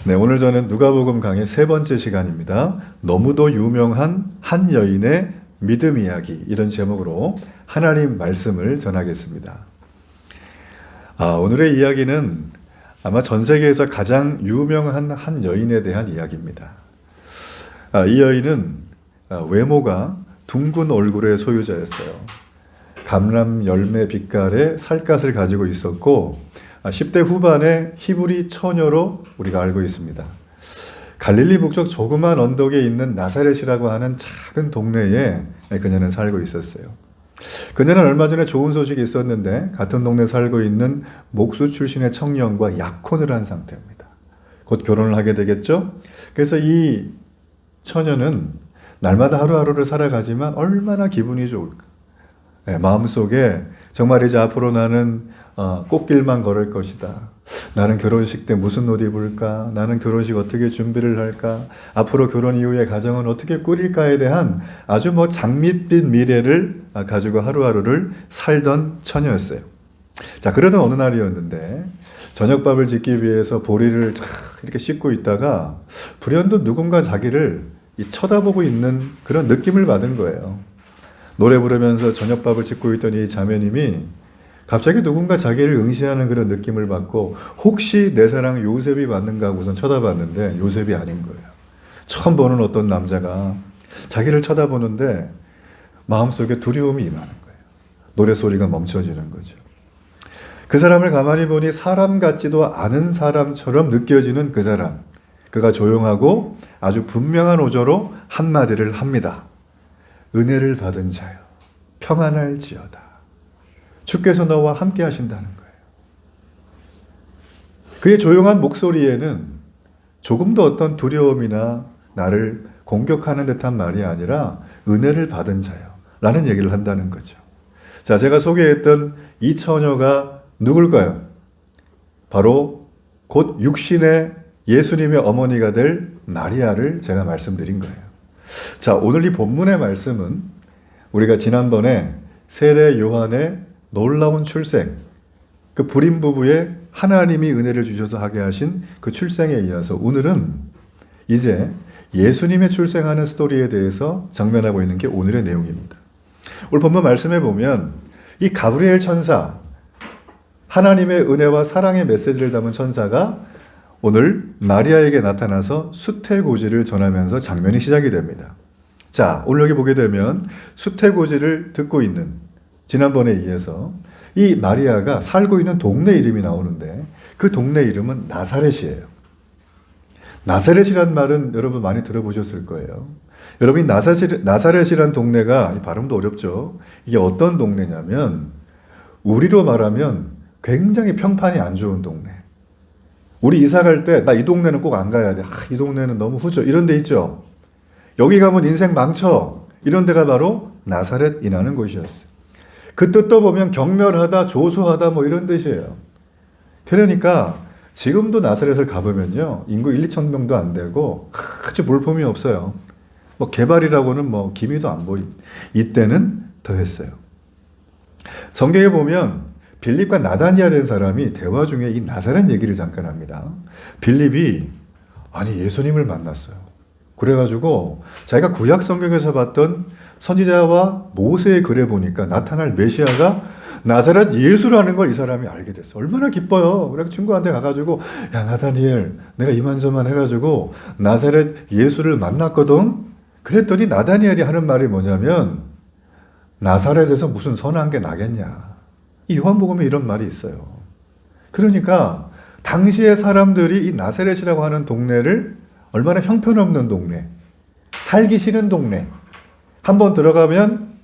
네, 오늘 저는 누가복음 강의 세 번째 시간입니다. 너무도 유명한 한 여인의 믿음 이야기, 이런 제목으로 하나님 말씀을 전하겠습니다. 오늘의 이야기는 아마 전 세계에서 가장 유명한 한 여인에 대한 이야기입니다. 이 여인은 외모가 둥근 얼굴의 소유자였어요. 감람 열매 빛깔의 살갗을 가지고 있었고 10대 후반의 히브리 처녀로 우리가 알고 있습니다. 갈릴리 북쪽 조그만 언덕에 있는 나사렛이라고 하는 작은 동네에 그녀는 살고 있었어요. 그녀는 얼마 전에 좋은 소식이 있었는데 같은 동네에 살고 있는 목수 출신의 청년과 약혼을 한 상태입니다. 곧 결혼을 하게 되겠죠? 그래서 이 처녀는 날마다 하루하루를 살아가지만 얼마나 기분이 좋을까? 마음속에 정말 이제 앞으로 나는 꽃길만 걸을 것이다. 나는 결혼식 때 무슨 옷 입을까? 나는 결혼식 어떻게 준비를 할까? 앞으로 결혼 이후에 가정은 어떻게 꾸릴까에 대한 아주 장밋빛 미래를 가지고 하루하루를 살던 처녀였어요. 자, 그러던 어느 날이었는데 저녁밥을 짓기 위해서 보리를 이렇게 씻고 있다가 불현듯 누군가 자기를 쳐다보고 있는 그런 느낌을 받은 거예요. 노래 부르면서 저녁밥을 짓고 있던 이 자매님이 갑자기 누군가 자기를 응시하는 그런 느낌을 받고 혹시 내 사랑 요셉이 맞는가 하고 우선 쳐다봤는데 요셉이 아닌 거예요. 처음 보는 어떤 남자가 자기를 쳐다보는데 마음속에 두려움이 임하는 거예요. 노래소리가 멈춰지는 거죠. 그 사람을 가만히 보니 사람 같지도 않은 사람처럼 느껴지는 그 사람. 그가 조용하고 아주 분명한 어조로 한마디를 합니다. 은혜를 받은 자여, 평안할지어다. 주께서 너와 함께 하신다는 거예요. 그의 조용한 목소리에는 조금도 어떤 두려움이나 나를 공격하는 듯한 말이 아니라 은혜를 받은 자요 라는 얘기를 한다는 거죠. 자, 제가 소개했던 이 처녀가 누굴까요? 바로 곧 육신의 예수님의 어머니가 될 마리아를 제가 말씀드린 거예요. 자, 오늘 이 본문의 말씀은 우리가 지난번에 세례 요한의 놀라운 출생, 그 불임 부부의 하나님이 은혜를 주셔서 하게 하신 그 출생에 이어서 오늘은 이제 예수님의 출생하는 스토리에 대해서 장면하고 있는 게 오늘의 내용입니다. 오늘 본문 말씀에 보면 이 가브리엘 천사, 하나님의 은혜와 사랑의 메시지를 담은 천사가 오늘 마리아에게 나타나서 수태고지를 전하면서 장면이 시작이 됩니다. 자, 오늘 여기 보게 되면 수태고지를 듣고 있는 지난번에 이어서 이 마리아가 살고 있는 동네 이름이 나오는데 그 동네 이름은 나사렛이에요. 나사렛이란 말은 여러분 많이 들어보셨을 거예요. 여러분 나사렛이란 동네가 발음도 어렵죠. 이게 어떤 동네냐면 우리로 말하면 굉장히 평판이 안 좋은 동네. 우리 이사 갈 때 나 이 동네는 꼭 안 가야 돼. 이 동네는 너무 후져. 이런 데 있죠. 여기 가면 인생 망쳐. 이런 데가 바로 나사렛이라는 곳이었어요. 그 뜻도 보면 경멸하다, 조소하다 이런 뜻이에요. 그러니까 지금도 나사렛을 가보면요. 인구 1, 2천 명도 안 되고 아주 볼품이 없어요. 개발이라고는 기미도 안 보이고 이때는 더했어요. 성경에 보면 빌립과 나다니엘이라는 사람이 대화 중에 이 나사렛 얘기를 잠깐 합니다. 빌립이 예수님을 만났어요. 그래가지고 자기가 구약 성경에서 봤던 선지자와 모세의 글에 보니까 나타날 메시아가 나사렛 예수라는 걸 이 사람이 알게 됐어. 얼마나 기뻐요. 그래서 친구한테 가가지고 야 나다니엘 내가 이만저만 해가지고 나사렛 예수를 만났거든. 그랬더니 나다니엘이 하는 말이 뭐냐면 나사렛에서 무슨 선한 게 나겠냐. 이 요한복음에 이런 말이 있어요. 그러니까 당시의 사람들이 이 나사렛이라고 하는 동네를 얼마나 형편없는 동네, 살기 싫은 동네, 한번 들어가면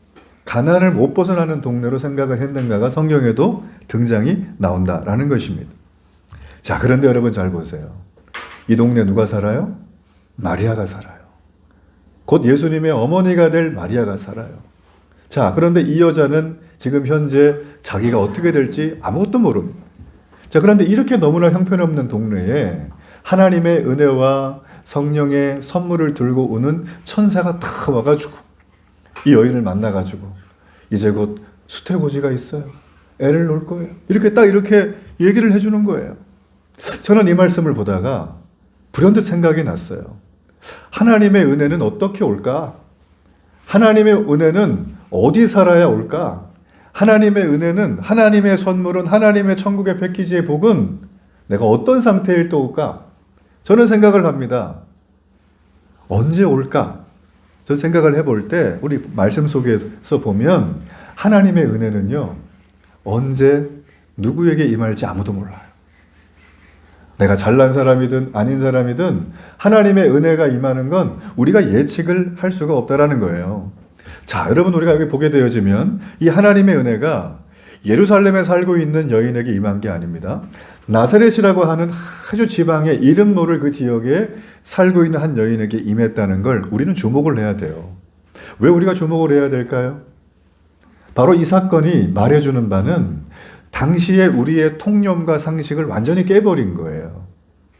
가난을 못 벗어나는 동네로 생각을 했는가가 성경에도 등장이 나온다라는 것입니다. 자, 그런데 여러분 잘 보세요. 이 동네 누가 살아요? 마리아가 살아요. 곧 예수님의 어머니가 될 마리아가 살아요. 자, 그런데 이 여자는 지금 현재 자기가 어떻게 될지 아무것도 모릅니다. 자, 그런데 이렇게 너무나 형편없는 동네에 하나님의 은혜와 성령의 선물을 들고 오는 천사가 탁 와가지고 이 여인을 만나가지고 이제 곧 수태고지가 있어요. 애를 놓을 거예요. 이렇게 얘기를 해주는 거예요. 저는 이 말씀을 보다가 불현듯 생각이 났어요. 하나님의 은혜는 어떻게 올까? 하나님의 은혜는 어디 살아야 올까? 하나님의 은혜는, 하나님의 선물은, 하나님의 천국의 패키지의 복은 내가 어떤 상태일 때 올까? 저는 생각을 합니다. 언제 올까? 저 생각을 해볼 때 우리 말씀 속에서 보면 하나님의 은혜는요, 언제 누구에게 임할지 아무도 몰라요. 내가 잘난 사람이든 아닌 사람이든 하나님의 은혜가 임하는 건 우리가 예측을 할 수가 없다라는 거예요. 자, 여러분, 우리가 여기 보게 되어지면 이 하나님의 은혜가 예루살렘에 살고 있는 여인에게 임한 게 아닙니다. 나사렛이라고 하는 아주 지방의 이름 모를 그 지역에 살고 있는 한 여인에게 임했다는 걸 우리는 주목을 해야 돼요. 왜 우리가 주목을 해야 될까요? 바로 이 사건이 말해주는 바는 당시에 우리의 통념과 상식을 완전히 깨버린 거예요.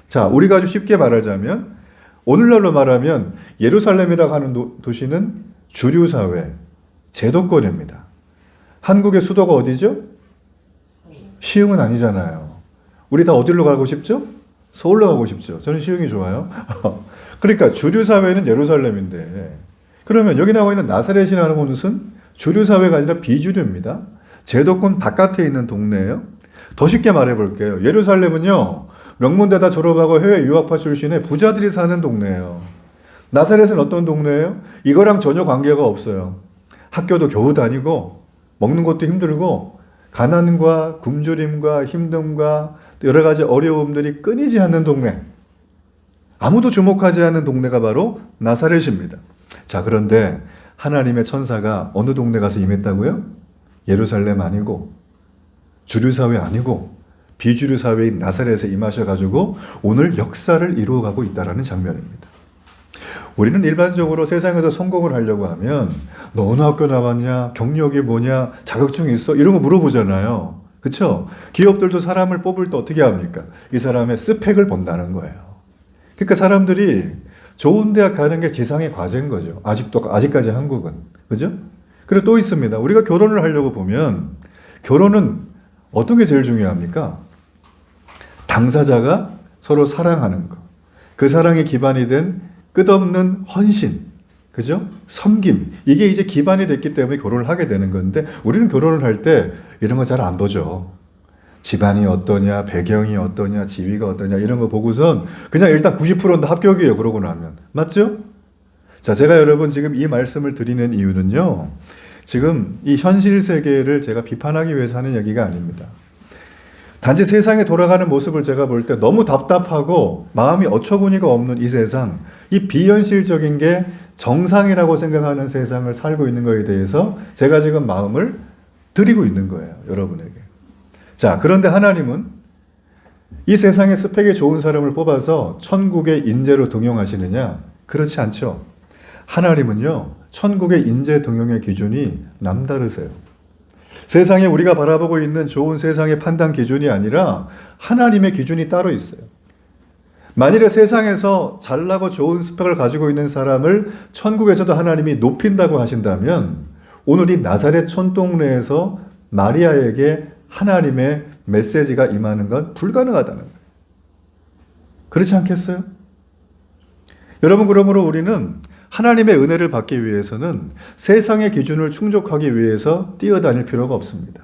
자, 우리가 아주 쉽게 말하자면, 오늘날로 말하면 예루살렘이라고 하는 도시는 주류사회, 제도권입니다. 한국의 수도가 어디죠? 시흥은 아니잖아요. 우리 다 어디로 가고 싶죠? 서울로 가고 싶죠. 저는 시흥이 좋아요. 그러니까 주류사회는 예루살렘인데, 그러면 여기 나와 있는 나사렛이라는 곳은 주류사회가 아니라 비주류입니다. 제도권 바깥에 있는 동네예요. 더 쉽게 말해볼게요. 예루살렘은요, 명문대다 졸업하고 해외 유학파 출신의 부자들이 사는 동네예요. 나사렛은 어떤 동네예요? 이거랑 전혀 관계가 없어요. 학교도 겨우 다니고 먹는 것도 힘들고 가난과 굶주림과 힘듦과 여러 가지 어려움들이 끊이지 않는 동네. 아무도 주목하지 않는 동네가 바로 나사렛입니다. 자, 그런데 하나님의 천사가 어느 동네 가서 임했다고요? 예루살렘 아니고 주류사회 아니고 비주류사회인 나사렛에 임하셔가지고 오늘 역사를 이루어가고 있다는 장면입니다. 우리는 일반적으로 세상에서 성공을 하려고 하면 너 어느 학교 나왔냐? 경력이 뭐냐? 자격증이 있어? 이런 거 물어보잖아요. 그렇죠? 기업들도 사람을 뽑을 때 어떻게 합니까? 이 사람의 스펙을 본다는 거예요. 그러니까 사람들이 좋은 대학 가는 게 지상의 과제인 거죠. 아직까지 한국은. 그죠? 그리고 또 있습니다. 우리가 결혼을 하려고 보면 결혼은 어떤 게 제일 중요합니까? 당사자가 서로 사랑하는 것. 그 사랑이 기반이 된 끝없는 헌신. 그죠? 섬김. 이게 이제 기반이 됐기 때문에 결혼을 하게 되는 건데 우리는 결혼을 할 때 이런 거 잘 안 보죠. 집안이 어떠냐, 배경이 어떠냐, 지위가 어떠냐 이런 거 보고선 그냥 일단 90%는 합격이에요. 그러고 나면. 맞죠? 자, 제가 여러분 지금 이 말씀을 드리는 이유는요. 지금 이 현실 세계를 제가 비판하기 위해서 하는 얘기가 아닙니다. 단지 세상에 돌아가는 모습을 제가 볼 때 너무 답답하고 마음이 어처구니가 없는 이 세상, 이 비현실적인 게 정상이라고 생각하는 세상을 살고 있는 것에 대해서 제가 지금 마음을 드리고 있는 거예요. 여러분에게. 자, 그런데 하나님은 이 세상에 스펙이 좋은 사람을 뽑아서 천국의 인재로 등용하시느냐? 그렇지 않죠. 하나님은요, 천국의 인재 등용의 기준이 남다르세요. 세상에 우리가 바라보고 있는 좋은 세상의 판단 기준이 아니라 하나님의 기준이 따로 있어요. 만일에 세상에서 잘나고 좋은 스펙을 가지고 있는 사람을 천국에서도 하나님이 높인다고 하신다면 오늘 이 나사렛 촌동네에서 마리아에게 하나님의 메시지가 임하는 건 불가능하다는 거예요. 그렇지 않겠어요? 여러분, 그러므로 우리는 하나님의 은혜를 받기 위해서는 세상의 기준을 충족하기 위해서 뛰어다닐 필요가 없습니다.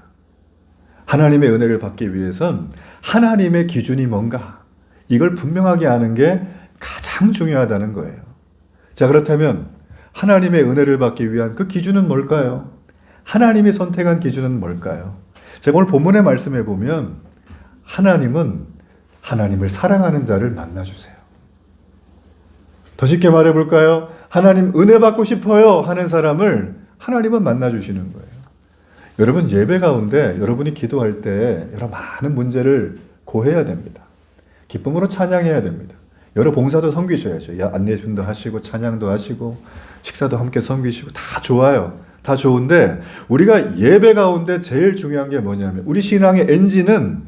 하나님의 은혜를 받기 위해선 하나님의 기준이 뭔가 이걸 분명하게 아는 게 가장 중요하다는 거예요. 자, 그렇다면 하나님의 은혜를 받기 위한 그 기준은 뭘까요? 하나님이 선택한 기준은 뭘까요? 제가 오늘 본문의 말씀에 보면 하나님은 하나님을 사랑하는 자를 만나주세요. 더 쉽게 말해볼까요? 하나님 은혜 받고 싶어요 하는 사람을 하나님은 만나주시는 거예요. 여러분, 예배 가운데 여러분이 기도할 때 여러 많은 문제를 고해야 됩니다. 기쁨으로 찬양해야 됩니다. 여러 봉사도 섬기셔야죠. 안내심도 하시고 찬양도 하시고 식사도 함께 섬기시고 다 좋아요. 다 좋은데 우리가 예배 가운데 제일 중요한 게 뭐냐면 우리 신앙의 엔진은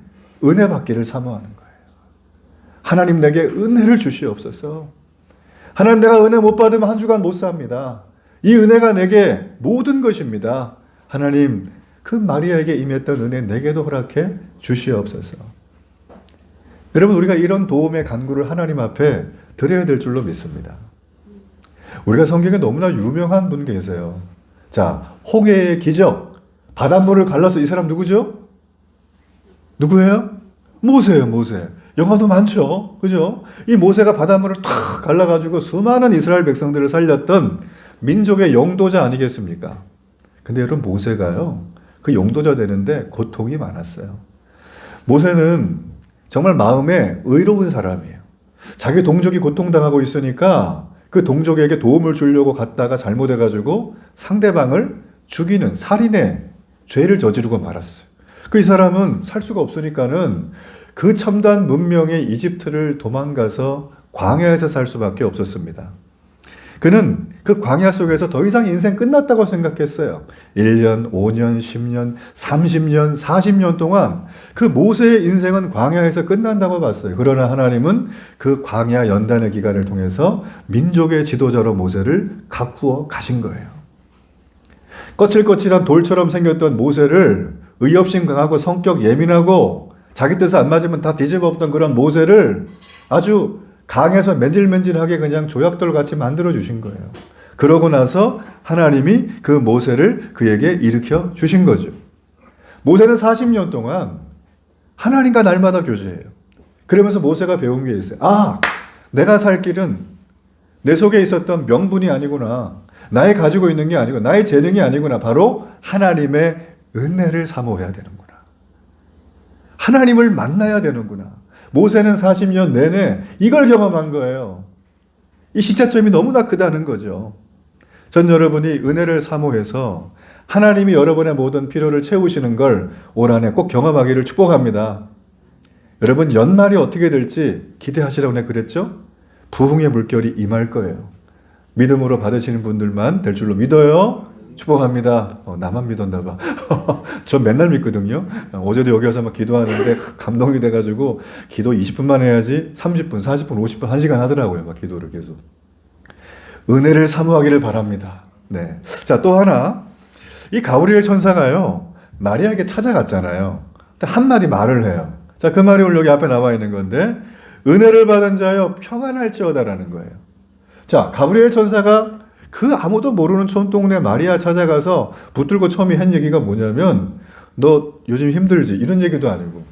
은혜 받기를 사모하는 거예요. 하나님 내게 은혜를 주시옵소서. 하나님, 내가 은혜 못 받으면 한 주간 못 삽니다. 이 은혜가 내게 모든 것입니다. 하나님, 그 마리아에게 임했던 은혜 내게도 허락해 주시옵소서. 여러분, 우리가 이런 도움의 간구를 하나님 앞에 드려야 될 줄로 믿습니다. 우리가 성경에 너무나 유명한 분 계세요. 자, 홍해의 기적, 바닷물을 갈라서 이 사람 누구죠? 누구예요? 모세예요, 모세. 영화도 많죠. 그죠? 이 모세가 바닷물을 탁 갈라가지고 수많은 이스라엘 백성들을 살렸던 민족의 용도자 아니겠습니까? 근데 여러분, 모세가요, 그 용도자 되는데 고통이 많았어요. 모세는 정말 마음에 의로운 사람이에요. 자기 동족이 고통당하고 있으니까 그 동족에게 도움을 주려고 갔다가 잘못해가지고 상대방을 죽이는 살인의 죄를 저지르고 말았어요. 이 사람은 살 수가 없으니까는 그 첨단 문명의 이집트를 도망가서 광야에서 살 수밖에 없었습니다. 그는 그 광야 속에서 더 이상 인생 끝났다고 생각했어요. 1년, 5년, 10년, 30년, 40년 동안 그 모세의 인생은 광야에서 끝난다고 봤어요. 그러나 하나님은 그 광야 연단의 기간을 통해서 민족의 지도자로 모세를 가꾸어 가신 거예요. 거칠거칠한 돌처럼 생겼던 모세를, 의협심 강하고 성격 예민하고 자기 뜻에 안 맞으면 다 뒤집어 엎던 그런 모세를 아주 강에서 맨질맨질하게 그냥 조약돌 같이 만들어 주신 거예요. 그러고 나서 하나님이 그 모세를 그에게 일으켜 주신 거죠. 모세는 40년 동안 하나님과 날마다 교제해요. 그러면서 모세가 배운 게 있어요. 아, 내가 살 길은 내 속에 있었던 명분이 아니구나. 나의 가지고 있는 게 아니고 나의 재능이 아니구나. 바로 하나님의 은혜를 사모해야 되는구나. 하나님을 만나야 되는구나. 모세는 40년 내내 이걸 경험한 거예요. 이 시차점이 너무나 크다는 거죠. 전 여러분이 은혜를 사모해서 하나님이 여러분의 모든 필요를 채우시는 걸 올 한 해 꼭 경험하기를 축복합니다. 여러분, 연말이 어떻게 될지 기대하시라고 내가 그랬죠? 부흥의 물결이 임할 거예요. 믿음으로 받으시는 분들만 될 줄로 믿어요. 축복합니다. 나만 믿었나 봐. 저 맨날 믿거든요. 어제도 여기 와서 막 기도하는데 감동이 돼가지고 기도 20분만 해야지 30분, 40분, 50분, 1시간 하더라고요. 막 기도를 계속. 은혜를 사모하기를 바랍니다. 네. 자, 또 하나. 이 가브리엘 천사가요, 마리아에게 찾아갔잖아요. 한마디 말을 해요. 자, 그 말이 오늘 여기 앞에 나와 있는 건데, 은혜를 받은 자여 평안할지어다라는 거예요. 자, 가브리엘 천사가 그 아무도 모르는 촌동네 마리아 찾아가서 붙들고 처음에 한 얘기가 뭐냐면, 너 요즘 힘들지? 이런 얘기도 아니고,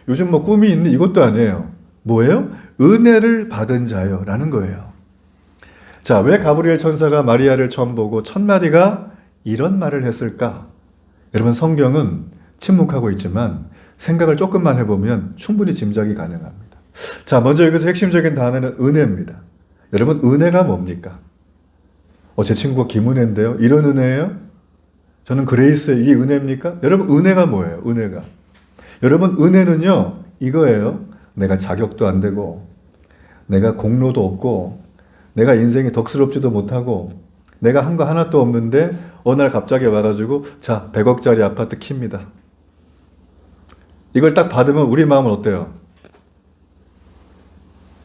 요즘 뭐 꿈이 있니? 이것도 아니에요. 뭐예요? 은혜를 받은 자요 라는 거예요. 자, 왜 가브리엘 천사가 마리아를 처음 보고 첫 마디가 이런 말을 했을까? 여러분, 성경은 침묵하고 있지만 생각을 조금만 해보면 충분히 짐작이 가능합니다. 자, 먼저 여기서 핵심적인 단어는 은혜입니다. 여러분, 은혜가 뭡니까? 제 친구가 김은혜인데요. 이런 은혜예요? 저는 그레이스예요. 이게 은혜입니까? 여러분, 은혜가 뭐예요? 은혜가. 여러분, 은혜는요, 이거예요. 내가 자격도 안 되고, 내가 공로도 없고, 내가 인생이 덕스럽지도 못하고, 내가 한 거 하나도 없는데, 어느 날 갑자기 와가지고, 자, 100억짜리 아파트 킵니다. 이걸 딱 받으면 우리 마음은 어때요?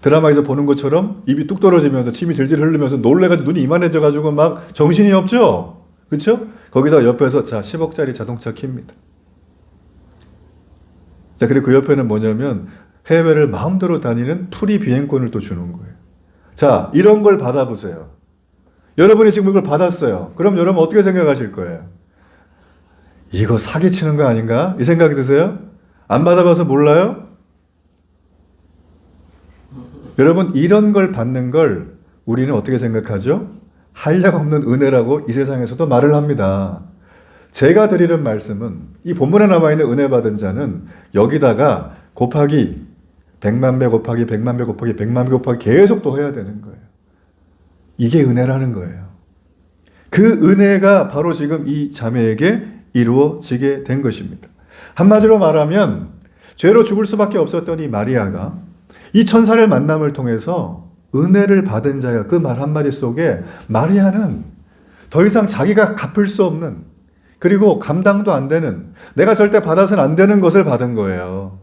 드라마에서 보는 것처럼 입이 뚝 떨어지면서 침이 질질 흐르면서 놀래가지고 눈이 이만해져가지고 막 정신이 없죠? 그쵸? 거기다 옆에서 자, 10억짜리 자동차 킵니다. 자, 그리고 그 옆에는 뭐냐면 해외를 마음대로 다니는 프리 비행권을 또 주는 거예요. 자, 이런 걸 받아보세요. 여러분이 지금 이걸 받았어요. 그럼 여러분 어떻게 생각하실 거예요? 이거 사기치는 거 아닌가? 이 생각이 드세요? 안 받아봐서 몰라요? 여러분, 이런 걸 받는 걸 우리는 어떻게 생각하죠? 한량없는 은혜라고 이 세상에서도 말을 합니다. 제가 드리는 말씀은 이 본문에 나와 있는 은혜 받은 자는 여기다가 곱하기 100만 배 곱하기 100만 배 곱하기 100만 배 곱하기 계속 또 해야 되는 거예요. 이게 은혜라는 거예요. 그 은혜가 바로 지금 이 자매에게 이루어지게 된 것입니다. 한마디로 말하면 죄로 죽을 수밖에 없었던 이 마리아가 이 천사를 만남을 통해서 은혜를 받은 자여, 그 말 한마디 속에 마리아는 더 이상 자기가 갚을 수 없는, 그리고 감당도 안 되는, 내가 절대 받아서는 안 되는 것을 받은 거예요.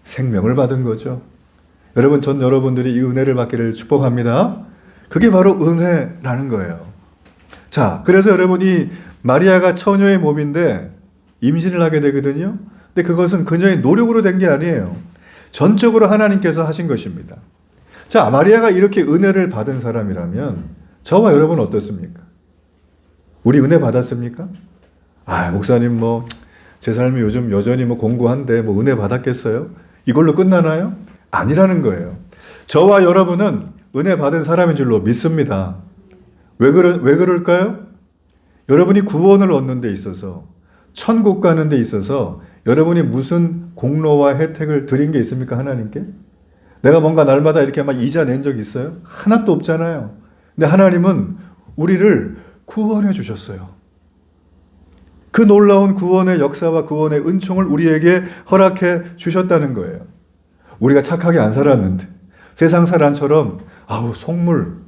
생명을 받은 거죠. 여러분, 전 여러분들이 이 은혜를 받기를 축복합니다. 그게 바로 은혜라는 거예요. 자, 그래서 여러분이 마리아가 처녀의 몸인데 임신을 하게 되거든요. 근데 그것은 그녀의 노력으로 된 게 아니에요. 전적으로 하나님께서 하신 것입니다. 자, 마리아가 이렇게 은혜를 받은 사람이라면 저와 여러분은 어떻습니까? 우리 은혜 받았습니까? 목사님 제 삶이 요즘 여전히 공고한데 은혜 받았겠어요? 이걸로 끝나나요? 아니라는 거예요. 저와 여러분은 은혜 받은 사람인 줄로 믿습니다. 왜 그럴까요? 여러분이 구원을 얻는 데 있어서, 천국 가는 데 있어서 여러분이 무슨 공로와 혜택을 드린 게 있습니까? 하나님께? 내가 뭔가 날마다 이렇게 막 이자 낸 적 있어요? 하나도 없잖아요. 근데 하나님은 우리를 구원해 주셨어요. 그 놀라운 구원의 역사와 구원의 은총을 우리에게 허락해 주셨다는 거예요. 우리가 착하게 안 살았는데, 세상 사람처럼 속물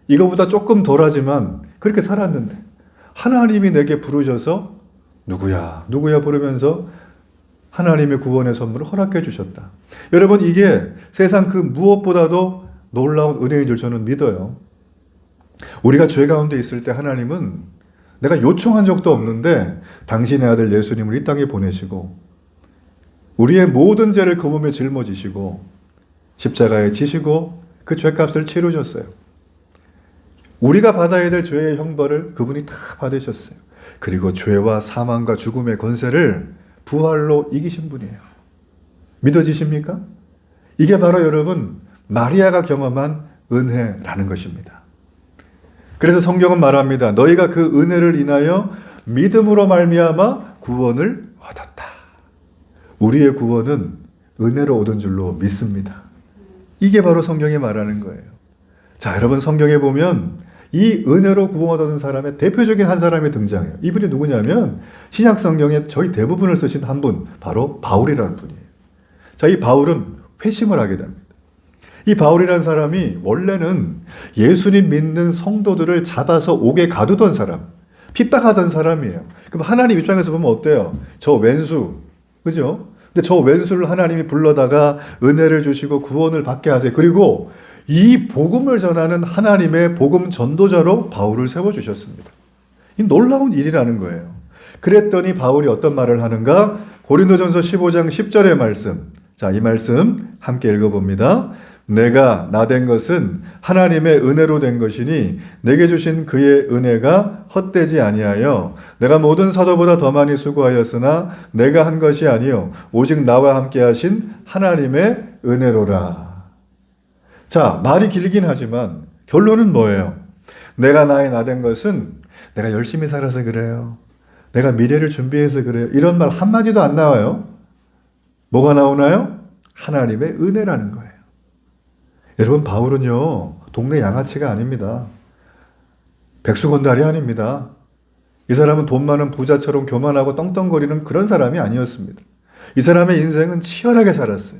이거보다 조금 덜하지만 그렇게 살았는데 하나님이 내게 부르셔서 누구야 부르면서 하나님의 구원의 선물을 허락해 주셨다. 여러분, 이게 세상 그 무엇보다도 놀라운 은혜인 줄 저는 믿어요. 우리가 죄 가운데 있을 때 하나님은 내가 요청한 적도 없는데 당신의 아들 예수님을 이 땅에 보내시고 우리의 모든 죄를 그 몸에 짊어지시고 십자가에 지시고 그 죄값을 치르셨어요. 우리가 받아야 될 죄의 형벌을 그분이 다 받으셨어요. 그리고 죄와 사망과 죽음의 권세를 부활로 이기신 분이에요. 믿어지십니까? 이게 바로 여러분 마리아가 경험한 은혜라는 것입니다. 그래서 성경은 말합니다. 너희가 그 은혜를 인하여 믿음으로 말미암아 구원을 얻었다. 우리의 구원은 은혜로 얻은 줄로 믿습니다. 이게 바로 성경이 말하는 거예요. 자, 여러분, 성경에 보면 이 은혜로 구원 얻은 사람의 대표적인 한 사람이 등장해요. 이분이 누구냐면 신약 성경에 저희 대부분을 쓰신 한 분, 바로 바울이라는 분이에요. 자, 이 바울은 회심을 하게 됩니다. 이 바울이라는 사람이 원래는 예수님 믿는 성도들을 잡아서 옥에 가두던 사람, 핍박하던 사람이에요. 그럼 하나님 입장에서 보면 어때요? 저 왼수, 그죠? 근데 저 왼수를 하나님이 불러다가 은혜를 주시고 구원을 받게 하세요. 그리고 이 복음을 전하는 하나님의 복음 전도자로 바울을 세워주셨습니다. 이 놀라운 일이라는 거예요. 그랬더니 바울이 어떤 말을 하는가? 고린도전서 15장 10절의 말씀. 자, 이 말씀 함께 읽어봅니다. 내가 나 된 것은 하나님의 은혜로 된 것이니 내게 주신 그의 은혜가 헛되지 아니하여 내가 모든 사도보다 더 많이 수고하였으나 내가 한 것이 아니요 오직 나와 함께 하신 하나님의 은혜로라. 자, 말이 길긴 하지만 결론은 뭐예요? 내가 나의 나 된 것은 내가 열심히 살아서 그래요. 내가 미래를 준비해서 그래요. 이런 말 한마디도 안 나와요. 뭐가 나오나요? 하나님의 은혜라는 거예요. 여러분, 바울은요, 동네 양아치가 아닙니다. 백수건달이 아닙니다. 이 사람은 돈 많은 부자처럼 교만하고 떵떵거리는 그런 사람이 아니었습니다. 이 사람의 인생은 치열하게 살았어요.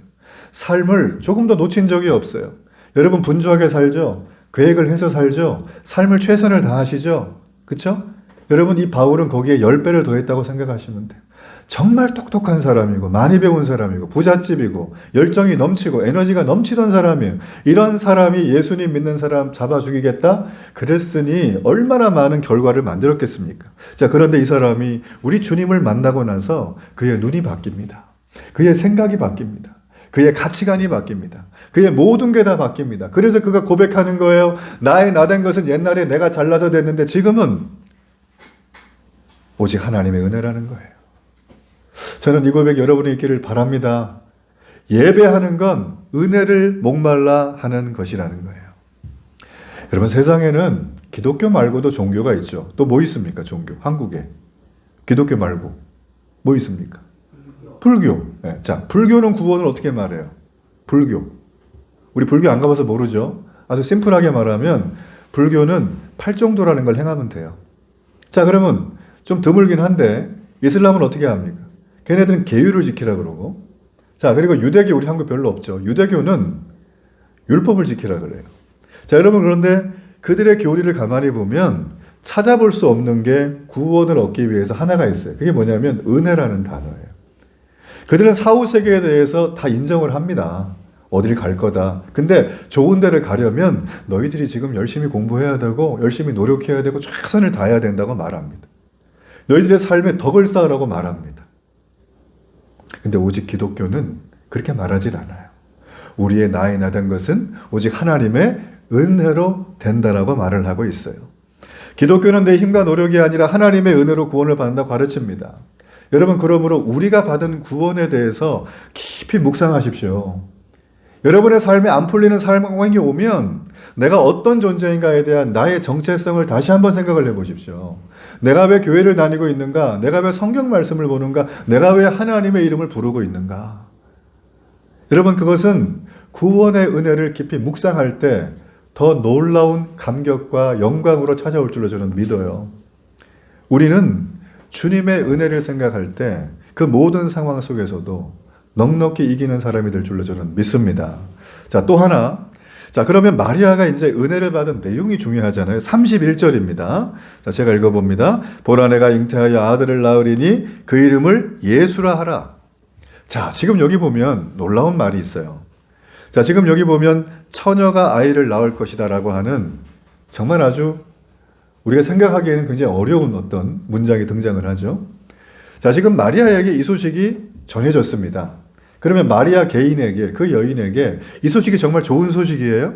삶을 조금 더 놓친 적이 없어요. 여러분, 분주하게 살죠? 계획을 해서 살죠? 삶을 최선을 다하시죠? 그쵸? 여러분, 이 바울은 거기에 10배를 더했다고 생각하시면 돼요. 정말 똑똑한 사람이고 많이 배운 사람이고 부잣집이고 열정이 넘치고 에너지가 넘치던 사람이에요. 이런 사람이 예수님 믿는 사람 잡아 죽이겠다? 그랬으니 얼마나 많은 결과를 만들었겠습니까? 자, 그런데 이 사람이 우리 주님을 만나고 나서 그의 눈이 바뀝니다. 그의 생각이 바뀝니다. 그의 가치관이 바뀝니다. 그의 모든 게 다 바뀝니다. 그래서 그가 고백하는 거예요. 나의 나 된 것은 옛날에 내가 잘나서 됐는데 지금은 오직 하나님의 은혜라는 거예요. 저는 이 고백 여러분이 있기를 바랍니다. 예배하는 건 은혜를 목말라 하는 것이라는 거예요. 여러분, 세상에는 기독교 말고도 종교가 있죠. 또 뭐 있습니까? 종교. 한국에. 기독교 말고. 뭐 있습니까? 불교. 네. 자, 불교는 구원을 어떻게 말해요? 불교. 우리 불교 안 가봐서 모르죠? 아주 심플하게 말하면 불교는 팔정도라는 걸 행하면 돼요. 자, 그러면 좀 드물긴 한데 이슬람은 어떻게 합니까? 걔네들은 계율을 지키라 그러고. 자, 그리고 유대교, 우리 한국 별로 없죠. 유대교는 율법을 지키라 그래요. 자, 여러분, 그런데 그들의 교리를 가만히 보면 찾아볼 수 없는 게 구원을 얻기 위해서 하나가 있어요. 그게 뭐냐면 은혜라는 단어예요. 그들은 사후세계에 대해서 다 인정을 합니다. 어딜 갈 거다. 근데 좋은 데를 가려면 너희들이 지금 열심히 공부해야 되고 열심히 노력해야 되고 최선을 다해야 된다고 말합니다. 너희들의 삶에 덕을 쌓으라고 말합니다. 근데 오직 기독교는 그렇게 말하질 않아요. 우리의 나이나 된 것은 오직 하나님의 은혜로 된다라고 말을 하고 있어요. 기독교는 내 힘과 노력이 아니라 하나님의 은혜로 구원을 받는다고 가르칩니다. 여러분, 그러므로 우리가 받은 구원에 대해서 깊이 묵상하십시오. 여러분의 삶에 안 풀리는 상황이 오면 내가 어떤 존재인가에 대한 나의 정체성을 다시 한번 생각을 해보십시오. 내가 왜 교회를 다니고 있는가? 내가 왜 성경 말씀을 보는가? 내가 왜 하나님의 이름을 부르고 있는가? 여러분, 그것은 구원의 은혜를 깊이 묵상할 때 더 놀라운 감격과 영광으로 찾아올 줄로 저는 믿어요. 우리는 주님의 은혜를 생각할 때 그 모든 상황 속에서도 넉넉히 이기는 사람이 될 줄로 저는 믿습니다. 자, 또 하나. 자, 그러면 마리아가 이제 은혜를 받은 내용이 중요하잖아요. 31절입니다. 자, 제가 읽어봅니다. 보라, 내가 잉태하여 아들을 낳으리니 그 이름을 예수라 하라. 자, 지금 여기 보면 놀라운 말이 있어요. 자, 지금 여기 보면 처녀가 아이를 낳을 것이다 라고 하는 정말 아주 우리가 생각하기에는 굉장히 어려운 어떤 문장이 등장을 하죠. 자, 지금 마리아에게 이 소식이 전해졌습니다. 그러면 마리아 개인에게, 그 여인에게 이 소식이 정말 좋은 소식이에요?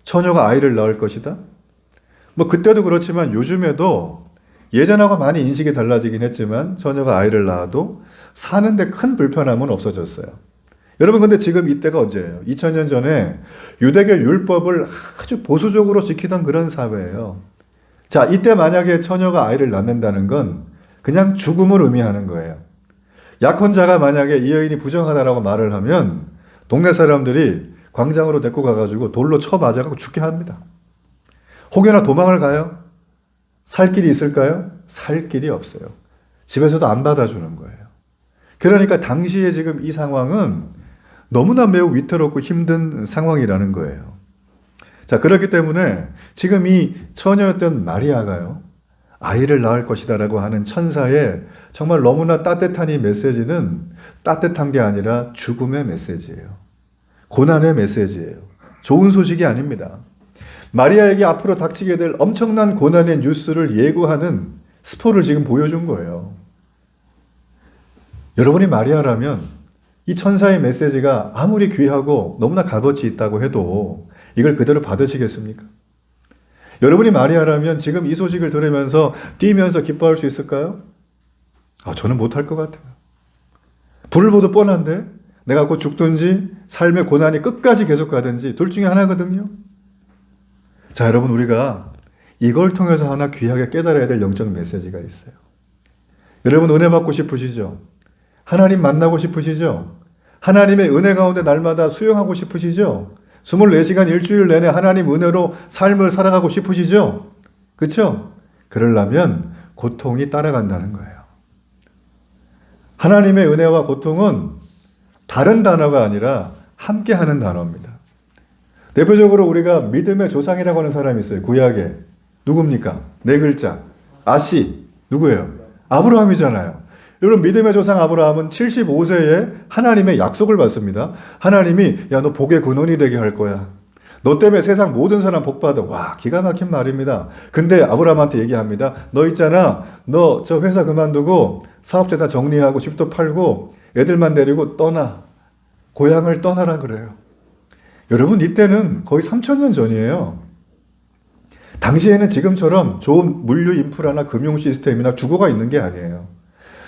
처녀가 아이를 낳을 것이다? 뭐 그때도 그렇지만 요즘에도 예전하고 많이 인식이 달라지긴 했지만 처녀가 아이를 낳아도 사는데 큰 불편함은 없어졌어요. 여러분, 근데 지금 이때가 언제예요? 2000년 전에 유대교 율법을 아주 보수적으로 지키던 그런 사회예요. 자, 이때 만약에 처녀가 아이를 낳는다는 건 그냥 죽음을 의미하는 거예요. 약혼자가 만약에 이 여인이 부정하다라고 말을 하면 동네 사람들이 광장으로 데리고 가가지고 돌로 쳐 맞아가지고 죽게 합니다. 혹여나 도망을 가요? 살 길이 있을까요? 살 길이 없어요. 집에서도 안 받아주는 거예요. 그러니까 당시에 지금 이 상황은 너무나 매우 위태롭고 힘든 상황이라는 거예요. 자, 그렇기 때문에 지금 이 처녀였던 마리아가요, 아이를 낳을 것이다라고 하는 천사의 정말 너무나 따뜻한 이 메시지는 따뜻한 게 아니라 죽음의 메시지예요. 고난의 메시지예요. 좋은 소식이 아닙니다. 마리아에게 앞으로 닥치게 될 엄청난 고난의 뉴스를 예고하는 스포를 지금 보여준 거예요. 여러분이 마리아라면 이 천사의 메시지가 아무리 귀하고 너무나 값어치 있다고 해도 이걸 그대로 받으시겠습니까? 여러분이 마리아라면 지금 이 소식을 들으면서 뛰면서 기뻐할 수 있을까요? 저는 못할 것 같아요. 불을 보도 뻔한데 내가 곧 죽든지 삶의 고난이 끝까지 계속 가든지 둘 중에 하나거든요. 자, 여러분, 우리가 이걸 통해서 하나 귀하게 깨달아야 될 영적 메시지가 있어요. 여러분, 은혜 받고 싶으시죠? 하나님 만나고 싶으시죠? 하나님의 은혜 가운데 날마다 수용하고 싶으시죠? 24시간 일주일 내내 하나님 은혜로 삶을 살아가고 싶으시죠? 그렇죠? 그러려면 고통이 따라간다는 거예요. 하나님의 은혜와 고통은 다른 단어가 아니라 함께하는 단어입니다. 대표적으로 우리가 믿음의 조상이라고 하는 사람이 있어요. 구약에. 누굽니까? 네 글자. 아시. 누구예요? 아브라함이잖아요. 여러분, 믿음의 조상 아브라함은 75세에 하나님의 약속을 받습니다. 하나님이 야, 너 복의 근원이 되게 할 거야. 너 때문에 세상 모든 사람 복 받아. 와, 기가 막힌 말입니다. 근데 아브라함한테 얘기합니다. 너 있잖아. 너 저 회사 그만두고 사업체 다 정리하고 집도 팔고 애들만 데리고 떠나. 고향을 떠나라 그래요. 여러분, 이때는 거의 3000년 전이에요. 당시에는 지금처럼 좋은 물류 인프라나 금융 시스템이나 주거가 있는 게 아니에요.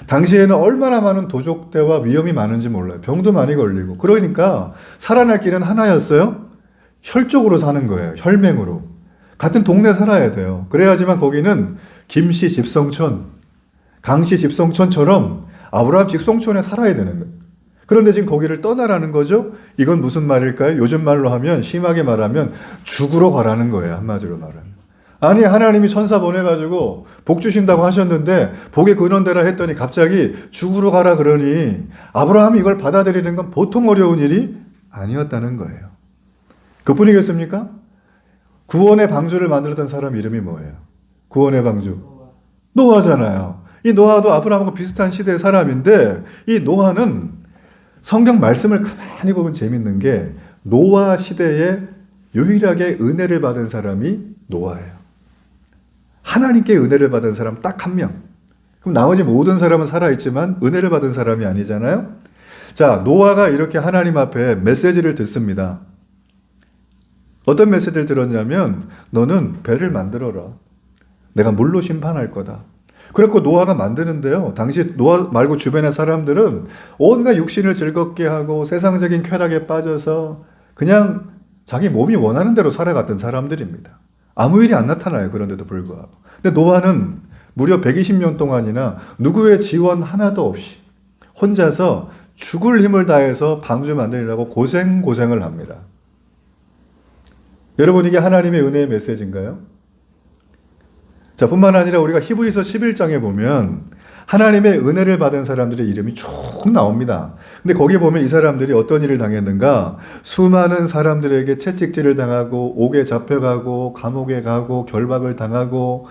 당시에는 얼마나 많은 도적대와 위험이 많은지 몰라요. 병도 많이 걸리고. 그러니까 살아날 길은 하나였어요. 혈족으로 사는 거예요. 혈맹으로. 같은 동네 살아야 돼요. 그래야지만 거기는 김씨 집성촌, 강씨 집성촌처럼 아브라함 집성촌에 살아야 되는 거예요. 그런데 지금 거기를 떠나라는 거죠. 이건 무슨 말일까요? 요즘 말로 하면, 심하게 말하면 죽으러 가라는 거예요. 한마디로 말하면. 아니, 하나님이 천사 보내가지고 복 주신다고 하셨는데 복의 근원되라 했더니 갑자기 죽으러 가라 그러니 아브라함이 이걸 받아들이는 건 보통 어려운 일이 아니었다는 거예요. 그뿐이겠습니까? 구원의 방주를 만들었던 사람 이름이 뭐예요? 구원의 방주. 노아잖아요. 이 노아도 아브라함과 비슷한 시대의 사람인데 이 노아는 성경 말씀을 가만히 보면 재밌는 게 노아 시대에 유일하게 은혜를 받은 사람이 노아예요. 하나님께 은혜를 받은 사람 딱 한 명. 그럼 나머지 모든 사람은 살아있지만 은혜를 받은 사람이 아니잖아요. 자, 노아가 이렇게 하나님 앞에 메시지를 듣습니다. 어떤 메시지를 들었냐면 너는 배를 만들어라. 내가 물로 심판할 거다. 그래서 노아가 만드는데요. 당시 노아 말고 주변의 사람들은 온갖 육신을 즐겁게 하고 세상적인 쾌락에 빠져서 그냥 자기 몸이 원하는 대로 살아갔던 사람들입니다. 아무 일이 안 나타나요. 그런데도 불구하고. 근데 노아는 무려 120년 동안이나 누구의 지원 하나도 없이 혼자서 죽을 힘을 다해서 방주 만들려고 고생을 합니다. 여러분, 이게 하나님의 은혜의 메시지인가요? 자, 뿐만 아니라 우리가 히브리서 11장에 보면 하나님의 은혜를 받은 사람들의 이름이 쭉 나옵니다. 근데 거기 보면 이 사람들이 어떤 일을 당했는가? 수많은 사람들에게 채찍질을 당하고 옥에 잡혀가고 감옥에 가고 결박을 당하고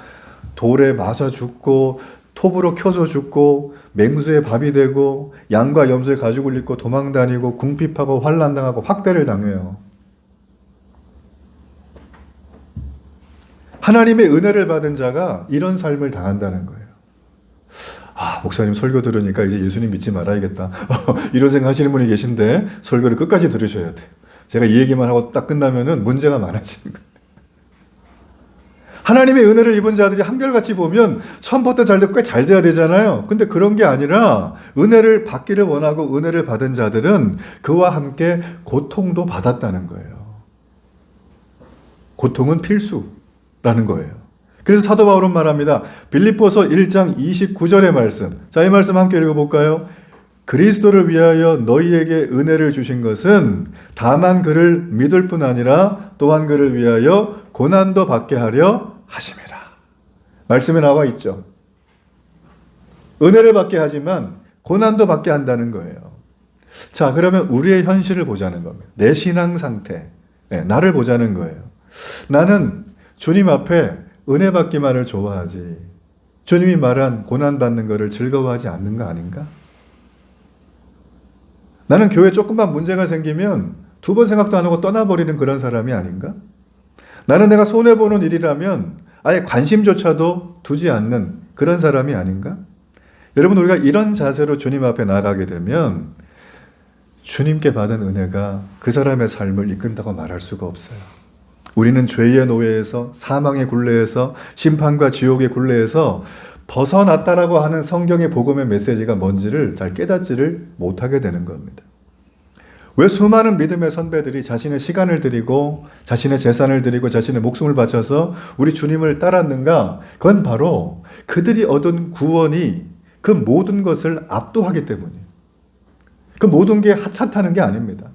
돌에 맞아 죽고 톱으로 켜서 죽고 맹수의 밥이 되고 양과 염소의 가죽을 입고 도망다니고 궁핍하고 환난당하고 학대를 당해요. 하나님의 은혜를 받은 자가 이런 삶을 당한다는 거예요. 아, 목사님 설교 들으니까 이제 예수님 믿지 말아야겠다. 이런 생각 하시는 분이 계신데 설교를 끝까지 들으셔야 돼요. 제가 이 얘기만 하고 딱 끝나면은 문제가 많아지는 거예요. 하나님의 은혜를 입은 자들이 한결같이 보면 처음부터 잘 되고 꽤 잘 돼야 되잖아요. 근데 그런 게 아니라 은혜를 받기를 원하고 은혜를 받은 자들은 그와 함께 고통도 받았다는 거예요. 고통은 필수라는 거예요. 그래서 사도 바울은 말합니다. 빌립보서 1장 29절의 말씀. 자, 이 말씀 함께 읽어볼까요? 그리스도를 위하여 너희에게 은혜를 주신 것은 다만 그를 믿을 뿐 아니라 또한 그를 위하여 고난도 받게 하려 하심이라. 말씀에 나와 있죠. 은혜를 받게 하지만 고난도 받게 한다는 거예요. 자, 그러면 우리의 현실을 보자는 겁니다. 내 신앙 상태, 나를 보자는 거예요. 나는 주님 앞에 은혜 받기만을 좋아하지 주님이 말한 고난 받는 것을 즐거워하지 않는 거 아닌가? 나는 교회 조금만 문제가 생기면 두 번 생각도 안 하고 떠나버리는 그런 사람이 아닌가? 나는 내가 손해보는 일이라면 아예 관심조차도 두지 않는 그런 사람이 아닌가? 여러분, 우리가 이런 자세로 주님 앞에 나가게 되면 주님께 받은 은혜가 그 사람의 삶을 이끈다고 말할 수가 없어요. 우리는 죄의 노예에서 사망의 굴레에서 심판과 지옥의 굴레에서 벗어났다라고 하는 성경의 복음의 메시지가 뭔지를 잘 깨닫지를 못하게 되는 겁니다. 왜 수많은 믿음의 선배들이 자신의 시간을 드리고 자신의 재산을 드리고 자신의 목숨을 바쳐서 우리 주님을 따랐는가? 그건 바로 그들이 얻은 구원이 그 모든 것을 압도하기 때문이에요. 그 모든 게 하찮다는 게 아닙니다.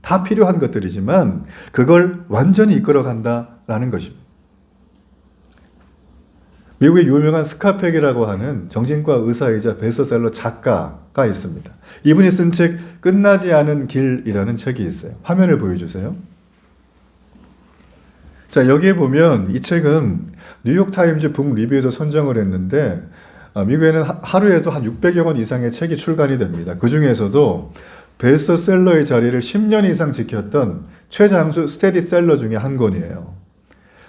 다 필요한 것들이지만 그걸 완전히 이끌어간다라는 것입니다. 미국의 유명한 스카펙이라고 하는 정신과 의사이자 베스트셀러 작가가 있습니다. 이분이 쓴 책 끝나지 않은 길이라는 책이 있어요. 화면을 보여주세요. 자, 여기에 보면 이 책은 뉴욕타임즈 북 리뷰에서 선정을 했는데 미국에는 하루에도 한 600여 권 이상의 책이 출간이 됩니다. 그 중에서도 베스트셀러의 자리를 10년 이상 지켰던 최장수 스테디셀러 중에 한 권이에요.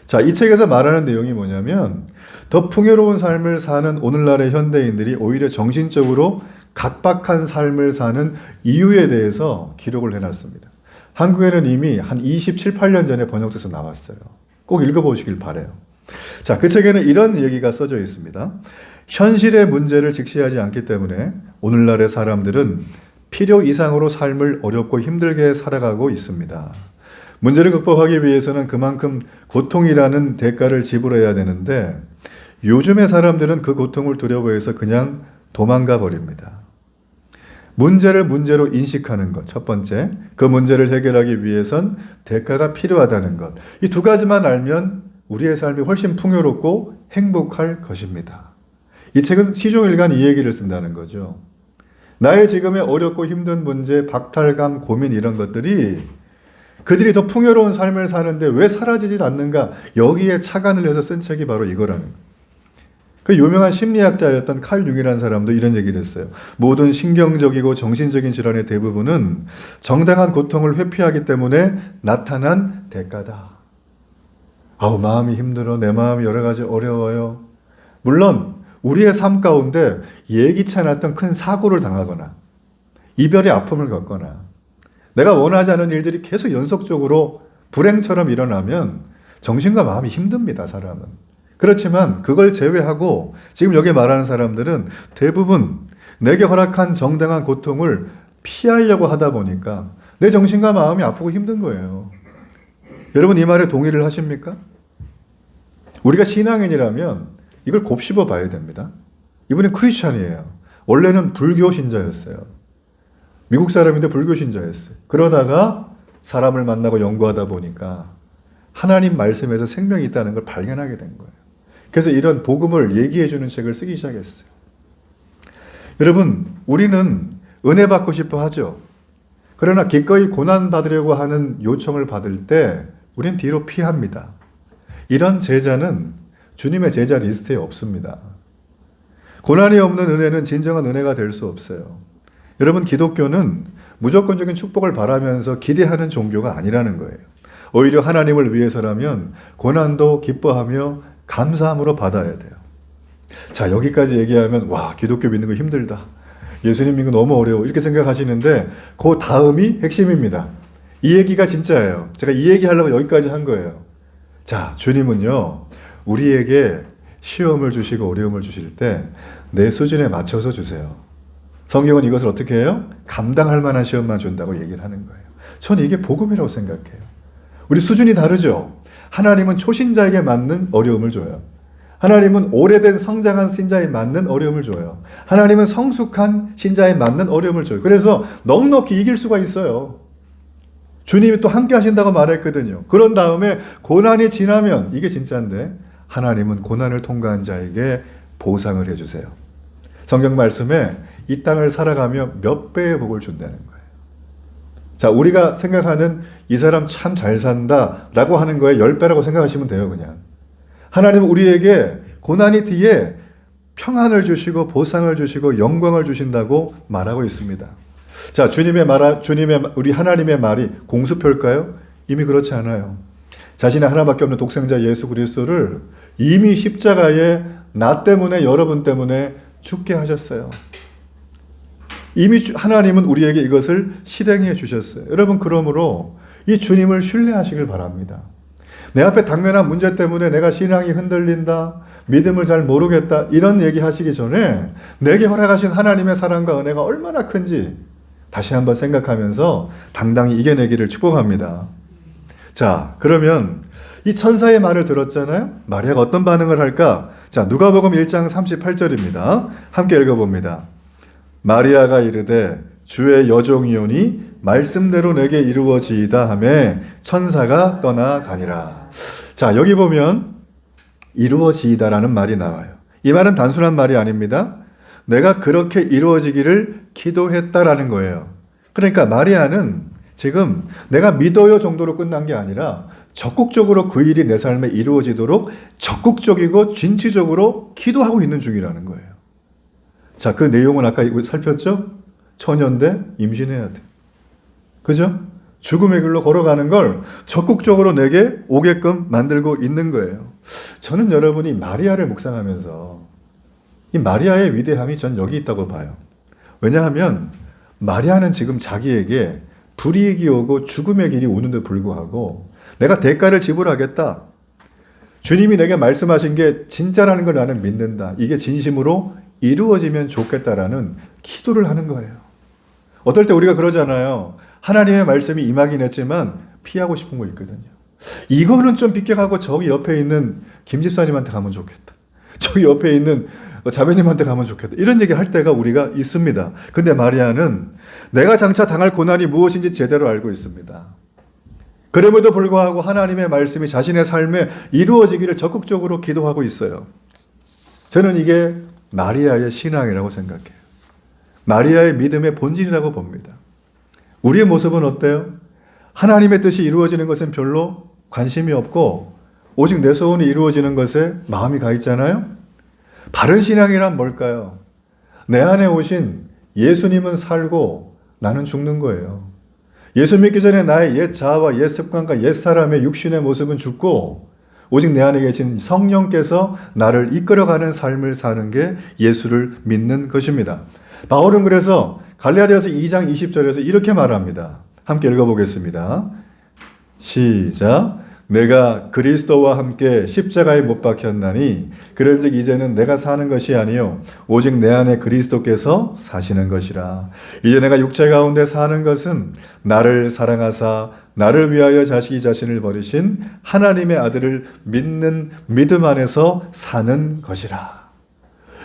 자, 이 책에서 말하는 내용이 뭐냐면 더 풍요로운 삶을 사는 오늘날의 현대인들이 오히려 정신적으로 각박한 삶을 사는 이유에 대해서 기록을 해놨습니다. 한국에는 이미 한 27, 8년 전에 번역돼서 나왔어요. 꼭 읽어보시길 바라요. 자, 그 책에는 이런 얘기가 써져 있습니다. 현실의 문제를 직시하지 않기 때문에 오늘날의 사람들은 필요 이상으로 삶을 어렵고 힘들게 살아가고 있습니다. 문제를 극복하기 위해서는 그만큼 고통이라는 대가를 지불해야 되는데 요즘의 사람들은 그 고통을 두려워해서 그냥 도망가 버립니다. 문제를 문제로 인식하는 것, 첫 번째. 그 문제를 해결하기 위해선 대가가 필요하다는 것. 이 두 가지만 알면 우리의 삶이 훨씬 풍요롭고 행복할 것입니다. 이 책은 시종일관 이 얘기를 쓴다는 거죠. 나의 지금의 어렵고 힘든 문제, 박탈감, 고민 이런 것들이 그들이 더 풍요로운 삶을 사는데 왜 사라지질 않는가? 여기에 착안을 해서 쓴 책이 바로 이거라는 거예요. 그 유명한 심리학자였던 칼 융이라는 사람도 이런 얘기를 했어요. 모든 신경적이고 정신적인 질환의 대부분은 정당한 고통을 회피하기 때문에 나타난 대가다. 아우, 마음이 힘들어. 내 마음이 여러 가지 어려워요. 물론 우리의 삶 가운데 예기치 않았던 큰 사고를 당하거나 이별의 아픔을 겪거나 내가 원하지 않은 일들이 계속 연속적으로 불행처럼 일어나면 정신과 마음이 힘듭니다, 사람은. 그렇지만 그걸 제외하고 지금 여기 말하는 사람들은 대부분 내게 허락한 정당한 고통을 피하려고 하다 보니까 내 정신과 마음이 아프고 힘든 거예요. 여러분 이 말에 동의를 하십니까? 우리가 신앙인이라면 이걸 곱씹어 봐야 됩니다. 이분은 크리스찬이에요. 원래는 불교 신자였어요. 미국 사람인데 불교 신자였어요. 그러다가 사람을 만나고 연구하다 보니까 하나님 말씀에서 생명이 있다는 걸 발견하게 된 거예요. 그래서 이런 복음을 얘기해 주는 책을 쓰기 시작했어요. 여러분, 우리는 은혜 받고 싶어 하죠. 그러나 기꺼이 고난 받으려고 하는 요청을 받을 때 우린 뒤로 피합니다. 이런 제자는 주님의 제자 리스트에 없습니다. 고난이 없는 은혜는 진정한 은혜가 될 수 없어요. 여러분, 기독교는 무조건적인 축복을 바라면서 기대하는 종교가 아니라는 거예요. 오히려 하나님을 위해서라면 고난도 기뻐하며 감사함으로 받아야 돼요. 자, 여기까지 얘기하면 와, 기독교 믿는 거 힘들다. 예수님 믿는 거 너무 어려워. 이렇게 생각하시는데 그 다음이 핵심입니다. 이 얘기가 진짜예요. 제가 이 얘기 하려고 여기까지 한 거예요. 자, 주님은요, 우리에게 시험을 주시고 어려움을 주실 때 내 수준에 맞춰서 주세요. 성경은 이것을 어떻게 해요? 감당할 만한 시험만 준다고 얘기를 하는 거예요. 저는 이게 복음이라고 생각해요. 우리 수준이 다르죠? 하나님은 초신자에게 맞는 어려움을 줘요. 하나님은 오래된 성장한 신자에 맞는 어려움을 줘요. 하나님은 성숙한 신자에 맞는 어려움을 줘요. 그래서 넉넉히 이길 수가 있어요. 주님이 또 함께 하신다고 말했거든요. 그런 다음에 고난이 지나면 이게 진짜인데 하나님은 고난을 통과한 자에게 보상을 해주세요. 성경 말씀에 이 땅을 살아가며 몇 배의 복을 준다는 거예요. 자, 우리가 생각하는 이 사람 참 잘 산다 라고 하는 거에 10배라고 생각하시면 돼요, 그냥. 하나님은 우리에게 고난이 뒤에 평안을 주시고 보상을 주시고 영광을 주신다고 말하고 있습니다. 자, 우리 하나님의 말이 공수표일까요? 이미 그렇지 않아요. 자신의 하나밖에 없는 독생자 예수 그리스도를 이미 십자가에 나 때문에 여러분 때문에 죽게 하셨어요. 이미 하나님은 우리에게 이것을 실행해 주셨어요. 여러분, 그러므로 이 주님을 신뢰하시길 바랍니다. 내 앞에 당면한 문제 때문에 내가 신앙이 흔들린다, 믿음을 잘 모르겠다, 이런 얘기 하시기 전에 내게 허락하신 하나님의 사랑과 은혜가 얼마나 큰지 다시 한번 생각하면서 당당히 이겨내기를 축복합니다. 자, 그러면 이 천사의 말을 들었잖아요? 마리아가 어떤 반응을 할까? 자, 누가복음 1장 38절입니다. 함께 읽어봅니다. 마리아가 이르되 주의 여종이오니 말씀대로 내게 이루어지이다 하매 천사가 떠나가니라. 자, 여기 보면 이루어지이다라는 말이 나와요. 이 말은 단순한 말이 아닙니다. 내가 그렇게 이루어지기를 기도했다라는 거예요. 그러니까 마리아는 지금 내가 믿어요 정도로 끝난 게 아니라 적극적으로 그 일이 내 삶에 이루어지도록 적극적이고 진취적으로 기도하고 있는 중이라는 거예요. 자, 그 내용은 아까 살폈죠? 처녀인데 임신해야 돼. 그죠? 죽음의 길로 걸어가는 걸 적극적으로 내게 오게끔 만들고 있는 거예요. 저는 여러분이 마리아를 묵상하면서 이 마리아의 위대함이 전 여기 있다고 봐요. 왜냐하면 마리아는 지금 자기에게 불이익이 오고 죽음의 길이 오는데 불구하고 내가 대가를 지불하겠다. 주님이 내게 말씀하신 게 진짜라는 걸 나는 믿는다. 이게 진심으로 이루어지면 좋겠다라는 기도를 하는 거예요. 어떨 때 우리가 그러잖아요. 하나님의 말씀이 임하긴 했지만 피하고 싶은 거 있거든요. 이거는 좀 비껴가고 저기 옆에 있는 김 집사님한테 가면 좋겠다. 저기 옆에 있는 자매님한테 가면 좋겠다. 이런 얘기 할 때가 우리가 있습니다. 근데 마리아는 내가 장차 당할 고난이 무엇인지 제대로 알고 있습니다. 그럼에도 불구하고 하나님의 말씀이 자신의 삶에 이루어지기를 적극적으로 기도하고 있어요. 저는 이게 마리아의 신앙이라고 생각해요. 마리아의 믿음의 본질이라고 봅니다. 우리의 모습은 어때요? 하나님의 뜻이 이루어지는 것은 별로 관심이 없고 오직 내 소원이 이루어지는 것에 마음이 가 있잖아요. 바른 신앙이란 뭘까요? 내 안에 오신 예수님은 살고 나는 죽는 거예요. 예수 믿기 전에 나의 옛 자아와 옛 습관과 옛 사람의 육신의 모습은 죽고 오직 내 안에 계신 성령께서 나를 이끌어가는 삶을 사는 게 예수를 믿는 것입니다. 바울은 그래서 갈라디아서 2장 20절에서 이렇게 말합니다. 함께 읽어보겠습니다. 시작. 내가 그리스도와 함께 십자가에 못 박혔나니 그런즉 이제는 내가 사는 것이 아니요 오직 내 안에 그리스도께서 사시는 것이라. 이제 내가 육체 가운데 사는 것은 나를 사랑하사 나를 위하여 자기 자신을 버리신 하나님의 아들을 믿는 믿음 안에서 사는 것이라.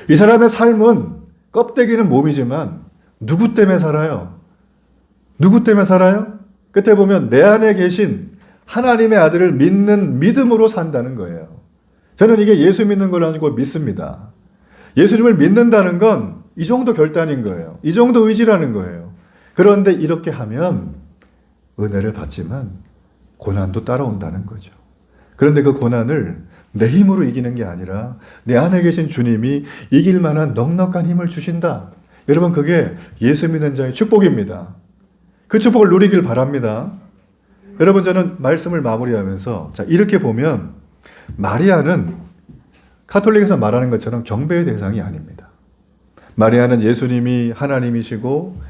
이 사람의 삶은 껍데기는 몸이지만 누구 때문에 살아요? 누구 때문에 살아요? 끝에 보면 내 안에 계신 하나님의 아들을 믿는 믿음으로 산다는 거예요. 저는 이게 예수 믿는 걸 아니고 믿습니다. 예수님을 믿는다는 건 이 정도 결단인 거예요. 이 정도 의지라는 거예요. 그런데 이렇게 하면 은혜를 받지만 고난도 따라온다는 거죠. 그런데 그 고난을 내 힘으로 이기는 게 아니라 내 안에 계신 주님이 이길 만한 넉넉한 힘을 주신다. 여러분, 그게 예수 믿는 자의 축복입니다. 그 축복을 누리길 바랍니다. 여러분, 저는 말씀을 마무리하면서 이렇게 보면 마리아는 카톨릭에서 말하는 것처럼 경배의 대상이 아닙니다. 마리아는 예수님이 하나님이시고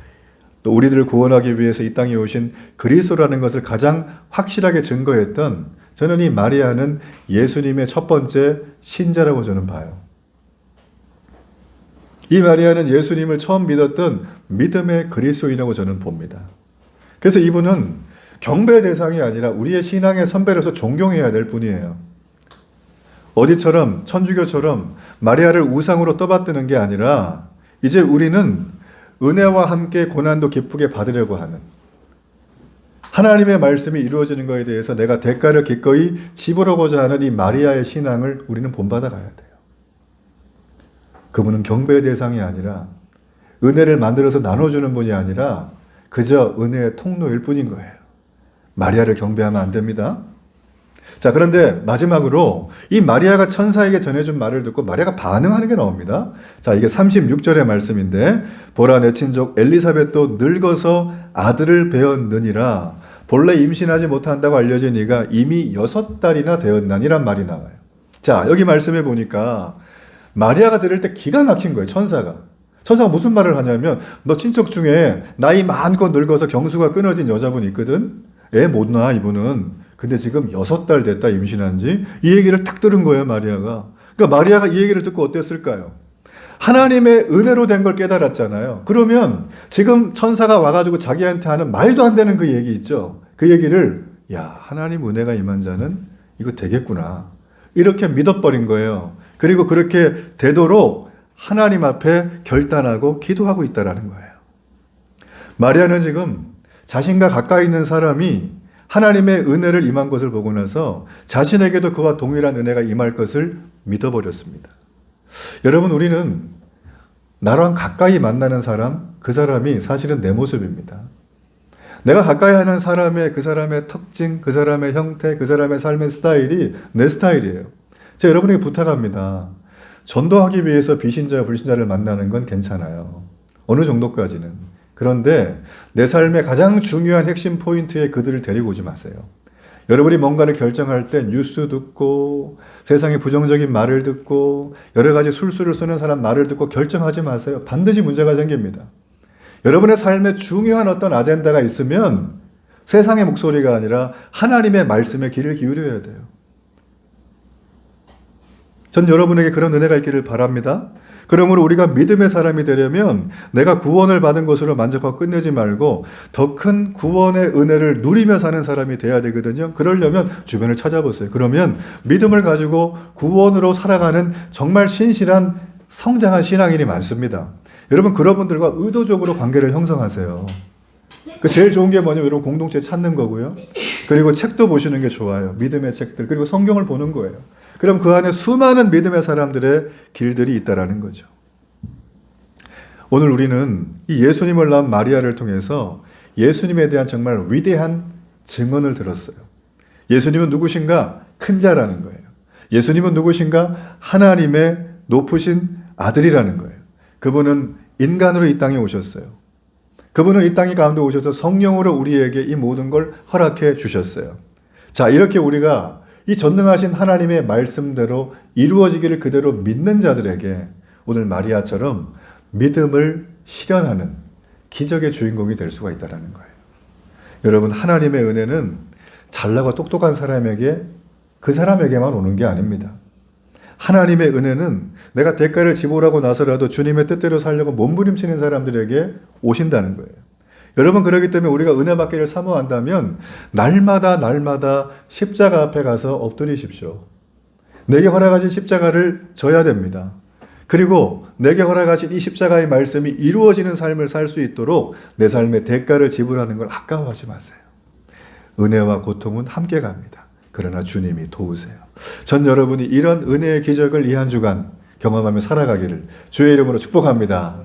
또 우리들을 구원하기 위해서 이 땅에 오신 그리스도라는 것을 가장 확실하게 증거했던, 저는 이 마리아는 예수님의 첫 번째 신자라고 저는 봐요. 이 마리아는 예수님을 처음 믿었던 믿음의 그리스도인이라고 저는 봅니다. 그래서 이분은 경배의 대상이 아니라 우리의 신앙의 선배로서 존경해야 될 분이에요. 어디처럼 천주교처럼 마리아를 우상으로 떠받드는 게 아니라 이제 우리는 은혜와 함께 고난도 기쁘게 받으려고 하는, 하나님의 말씀이 이루어지는 것에 대해서 내가 대가를 기꺼이 지불하고자 하는 이 마리아의 신앙을 우리는 본받아 가야 돼요. 그분은 경배의 대상이 아니라 은혜를 만들어서 나눠주는 분이 아니라 그저 은혜의 통로일 뿐인 거예요. 마리아를 경배하면 안 됩니다. 자, 그런데 마지막으로 이 마리아가 천사에게 전해준 말을 듣고 마리아가 반응하는 게 나옵니다. 자, 이게 36절의 말씀인데, 보라 내 친족 엘리사벳도 늙어서 아들을 배었느니라. 본래 임신하지 못한다고 알려진 이가 이미 6달이나 되었나니란 말이 나와요. 자, 여기 말씀해 보니까 마리아가 들을 때 기가 막힌 거예요. 천사가 무슨 말을 하냐면, 너 친척 중에 나이 많고 늙어서 경수가 끊어진 여자분이 있거든. 애 못 낳아 이분은. 근데 지금 6달 됐다 임신한 지. 이 얘기를 탁 들은 거예요, 마리아가. 그러니까 마리아가 이 얘기를 듣고 어땠을까요? 하나님의 은혜로 된 걸 깨달았잖아요. 그러면 지금 천사가 와가지고 자기한테 하는 말도 안 되는 그 얘기 있죠. 그 얘기를, 야, 하나님 은혜가 임한 자는 이거 되겠구나, 이렇게 믿어버린 거예요. 그리고 그렇게 되도록 하나님 앞에 결단하고 기도하고 있다라는 거예요. 마리아는 지금 자신과 가까이 있는 사람이 하나님의 은혜를 임한 것을 보고 나서 자신에게도 그와 동일한 은혜가 임할 것을 믿어버렸습니다. 여러분, 우리는 나랑 가까이 만나는 사람, 그 사람이 사실은 내 모습입니다. 내가 가까이 하는 사람의, 그 사람의 특징, 그 사람의 형태, 그 사람의 삶의 스타일이 내 스타일이에요. 제가 여러분에게 부탁합니다. 전도하기 위해서 비신자와 불신자를 만나는 건 괜찮아요. 어느 정도까지는. 그런데 내 삶의 가장 중요한 핵심 포인트에 그들을 데리고 오지 마세요. 여러분이 뭔가를 결정할 때 뉴스 듣고 세상의 부정적인 말을 듣고 여러 가지 술수를 쓰는 사람 말을 듣고 결정하지 마세요. 반드시 문제가 생깁니다. 여러분의 삶에 중요한 어떤 아젠다가 있으면 세상의 목소리가 아니라 하나님의 말씀에 귀를 기울여야 돼요. 전 여러분에게 그런 은혜가 있기를 바랍니다. 그러므로 우리가 믿음의 사람이 되려면 내가 구원을 받은 것으로 만족하고 끝내지 말고 더 큰 구원의 은혜를 누리며 사는 사람이 돼야 되거든요. 그러려면 주변을 찾아보세요. 그러면 믿음을 가지고 구원으로 살아가는 정말 신실한 성장한 신앙인이 많습니다. 여러분, 그런 분들과 의도적으로 관계를 형성하세요. 그 제일 좋은 게 뭐냐면 여러분, 공동체 찾는 거고요. 그리고 책도 보시는 게 좋아요. 믿음의 책들. 그리고 성경을 보는 거예요. 그럼 그 안에 수많은 믿음의 사람들의 길들이 있다라는 거죠. 오늘 우리는 이 예수님을 낳은 마리아를 통해서 예수님에 대한 정말 위대한 증언을 들었어요. 예수님은 누구신가? 큰 자라는 거예요. 예수님은 누구신가? 하나님의 높으신 아들이라는 거예요. 그분은 인간으로 이 땅에 오셨어요. 그분은 이 땅 가운데 오셔서 성령으로 우리에게 이 모든 걸 허락해 주셨어요. 자, 이렇게 우리가 이 전능하신 하나님의 말씀대로 이루어지기를 그대로 믿는 자들에게 오늘 마리아처럼 믿음을 실현하는 기적의 주인공이 될 수가 있다는 거예요. 여러분, 하나님의 은혜는 잘나고 똑똑한 사람에게, 그 사람에게만 오는 게 아닙니다. 하나님의 은혜는 내가 대가를 지불하고 나서라도 주님의 뜻대로 살려고 몸부림치는 사람들에게 오신다는 거예요. 여러분, 그렇기 때문에 우리가 은혜 받기를 사모한다면 날마다 십자가 앞에 가서 엎드리십시오. 내게 허락하신 십자가를 져야 됩니다. 그리고 내게 허락하신 이 십자가의 말씀이 이루어지는 삶을 살 수 있도록 내 삶의 대가를 지불하는 걸 아까워하지 마세요. 은혜와 고통은 함께 갑니다. 그러나 주님이 도우세요. 전 여러분이 이런 은혜의 기적을 이 한 주간 경험하며 살아가기를 주의 이름으로 축복합니다.